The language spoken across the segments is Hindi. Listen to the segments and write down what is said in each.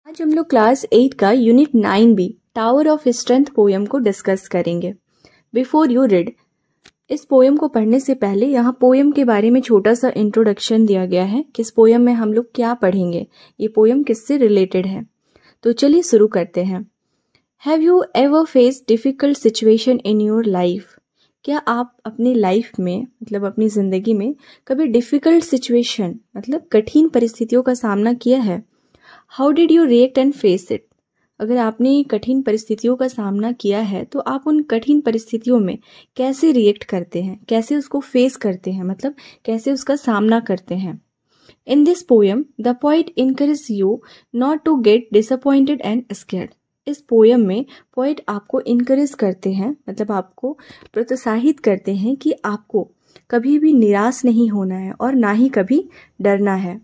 आज हम लोग क्लास 8 का unit 9B tower of strength poem को डिस्कस करेंगे। बिफोर यू रीड, इस पोयम को पढ़ने से पहले यहाँ पोयम के बारे में छोटा सा इंट्रोडक्शन दिया गया है कि इस पोयम में हम लोग क्या पढ़ेंगे, ये पोयम किससे रिलेटेड है। तो चलिए शुरू करते हैं। Have you ever face difficult situation in your life? क्या आप अपनी लाइफ में मतलब अपनी ज़िंदगी में कभी डिफ़िकल्ट सिचुएशन मतलब कठिन परिस्थितियों का सामना किया है? How did you react and face it? अगर आपने कठिन परिस्थितियों का सामना किया है तो आप उन कठिन परिस्थितियों में कैसे रिएक्ट करते हैं, कैसे उसको फेस करते हैं, मतलब कैसे उसका सामना करते हैं। In this poem the poet encourage you not to get disappointed and scared. इस पोएम में पोइट आपको इनकरेज करते हैं, मतलब आपको प्रोत्साहित करते हैं कि आपको कभी भी निराश नहीं होना है और ना ही कभी डरना है।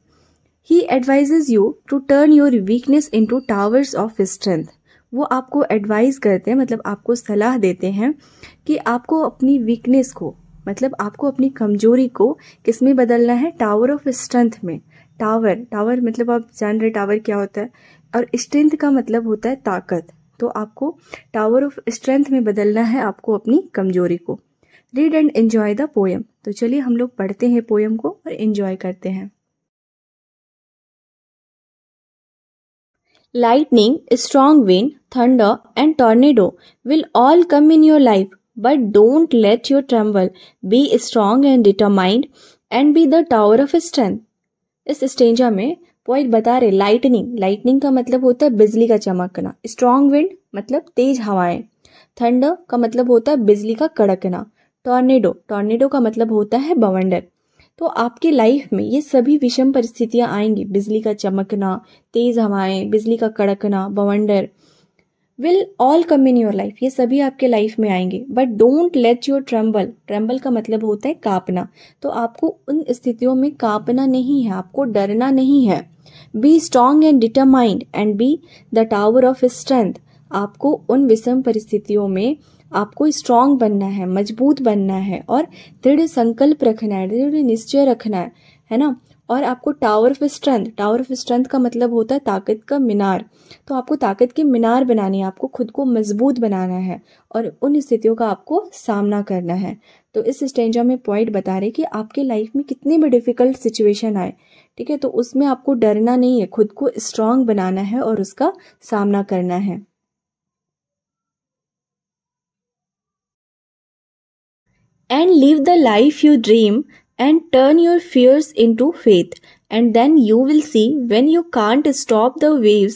He advises you to turn your weakness into towers of strength. वो आपको एडवाइस करते हैं, मतलब आपको सलाह देते हैं कि आपको अपनी वीकनेस को मतलब आपको अपनी कमजोरी को किस में बदलना है? टावर ऑफ स्ट्रेंथ में। टावर मतलब आप जान रहे टावर क्या होता है, और स्ट्रेंथ का मतलब होता है ताकत। तो आपको टावर ऑफ स्ट्रेंथ में बदलना है आपको अपनी कमजोरी को। Read and enjoy the poem. तो चलिए हम लोग पढ़ते हैं पोएम को और एंजॉय करते हैं। Lightning, strong wind, thunder, and tornado will all come in your life, but don't let you tremble. Be strong and determined, and be the tower of strength. इस स्टेंजा में पोइट बता रहे लाइटनिंग का मतलब होता है बिजली का चमकना, स्ट्रॉन्ग विंड मतलब तेज हवाएं, थंडर का मतलब होता है बिजली का कड़कना, टॉर्नेडो का मतलब होता है बवंडर। तो आपके लाइफ में ये सभी विषम परिस्थितियां आएंगी, बिजली का चमकना, तेज हवाएं, बिजली का कड़कना, बवंडर will all come in your life, ये सभी आपके लाइफ में आएंगे। But don't let your tremble का मतलब होता है कांपना। तो आपको उन स्थितियों में कांपना नहीं है, आपको डरना नहीं है। Be strong and determined and be the tower of strength. आपको उन विषम परिस्थितियों में आपको स्ट्रांग बनना है, मजबूत बनना है और दृढ़ संकल्प रखना है, दृढ़ निश्चय रखना है ना। और आपको टावर ऑफ स्ट्रेंथ का मतलब होता है ताकत का मीनार। तो आपको ताकत के मीनार बनानी है, आपको खुद को मजबूत बनाना है और उन स्थितियों का आपको सामना करना है। तो इस स्टेंजा में पॉइंट बता रहे कि आपके लाइफ में कितने भी डिफिकल्ट सिचुएशन आए, ठीक है, तो उसमें आपको डरना नहीं है, खुद को स्ट्रांग बनाना है और उसका सामना करना है। And live the life you dream and turn your fears into faith, and then you will see when you can't stop the waves,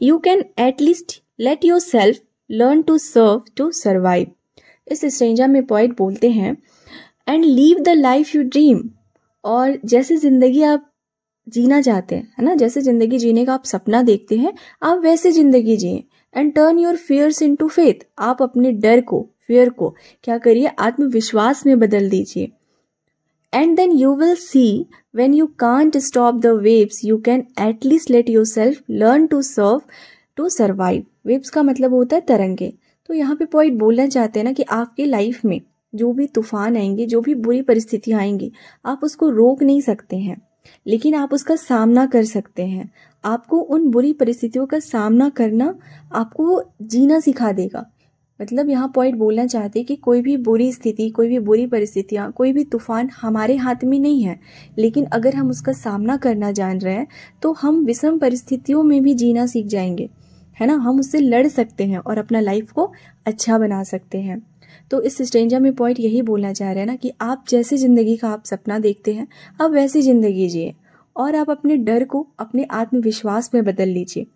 you can at least let yourself learn to serve to survive. इस स्टेंजा में पोइट बोलते हैं and live the life you dream, और जैसे जिंदगी आप जीना चाहते हैं, है ना, जैसे जिंदगी जीने का आप सपना देखते हैं, आप वैसे जिंदगी जिए। And turn your fears into faith, आप अपने डर को, फियर को क्या करिए, आत्मविश्वास में बदल दीजिए। And then you will see when you can't stop the waves, you can at least let yourself learn to serve to survive. Waves का मतलब होता है तरंगे। तो यहाँ पे पॉइंट बोलना चाहते हैं ना कि आपके लाइफ में जो भी तूफान आएंगे, जो भी बुरी परिस्थितियां आएंगी, आप उसको रोक नहीं सकते हैं, लेकिन आप उसका सामना कर सकते हैं। आपको उन बुरी परिस्थितियों का सामना करना आपको जीना सिखा देगा। मतलब यहाँ पॉइंट बोलना चाहते हैं कि कोई भी बुरी स्थिति, कोई भी बुरी परिस्थितियाँ, कोई भी तूफान हमारे हाथ में नहीं है, लेकिन अगर हम उसका सामना करना जान रहे हैं तो हम विषम परिस्थितियों में भी जीना सीख जाएंगे, है ना। हम उससे लड़ सकते हैं और अपना लाइफ को अच्छा बना सकते हैं। तो इस स्टेंजा में पॉइंट यही बोलना चाह रहे हैं ना कि आप जैसे जिंदगी का आप सपना देखते हैं, आप वैसी जिंदगी जिए और आप अपने डर को अपने आत्मविश्वास में बदल लीजिए।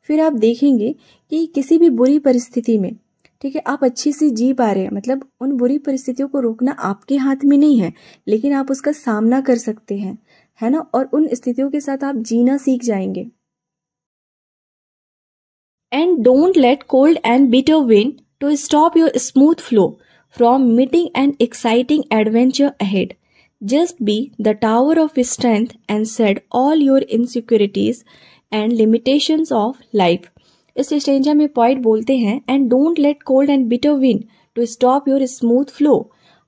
फिर आप देखेंगे कि किसी भी बुरी परिस्थिति में, ठीक है, आप अच्छी से जी पा रहे हैं। मतलब उन बुरी परिस्थितियों को रोकना आपके हाथ में नहीं है, लेकिन आप उसका सामना कर सकते हैं, है ना, और उन स्थितियों के साथ आप जीना सीख जाएंगे। And don't let cold and bitter wind to stop your smooth flow from meeting an exciting adventure ahead. Just be the tower of strength and shed all your insecurities and limitations of life. इस स्टेंजा में पॉइंट बोलते हैं and don't let cold and bitter wind to stop your smooth flow.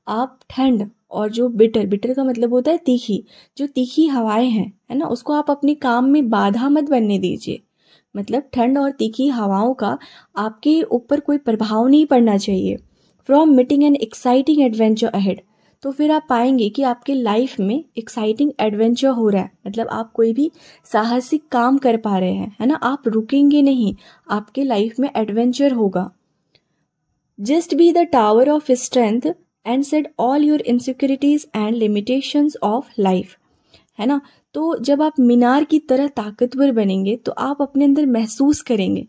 आप ठंड और जो बिटर का मतलब होता है तीखी, जो तीखी हवाएं हैं, है ना, उसको आप अपने काम में बाधा मत बनने दीजिए। मतलब ठंड और तीखी हवाओं का आपके ऊपर कोई प्रभाव नहीं पड़ना चाहिए। From meeting an exciting adventure ahead, तो फिर आप पाएंगे कि आपके लाइफ में एक्साइटिंग एडवेंचर हो रहा है, मतलब आप कोई भी साहसिक काम कर पा रहे हैं, है ना, आप रुकेंगे नहीं, आपके लाइफ में एडवेंचर होगा। Just be the tower of strength and set all your insecurities and limitations of life, है ना। तो जब आप मीनार की तरह ताकतवर बनेंगे तो आप अपने अंदर महसूस करेंगे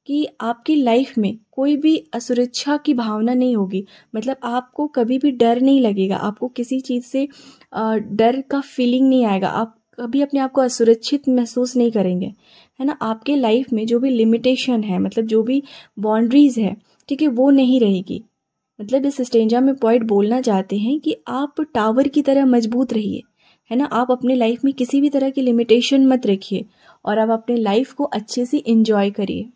कि आपकी लाइफ में कोई भी असुरक्षा की भावना नहीं होगी, मतलब आपको कभी भी डर नहीं लगेगा, आपको किसी चीज़ से डर का फीलिंग नहीं आएगा, आप कभी अपने आप को असुरक्षित महसूस नहीं करेंगे, है ना। आपके लाइफ में जो भी लिमिटेशन है, मतलब जो भी बाउंड्रीज है, ठीक है, वो नहीं रहेगी। मतलब इस स्टेंजा में पॉइंट बोलना चाहते हैं कि आप टावर की तरह मजबूत रहिए, है ना, आप अपने लाइफ में किसी भी तरह की लिमिटेशन मत रखिए और आप अपने लाइफ को अच्छे से एंजॉय करिए।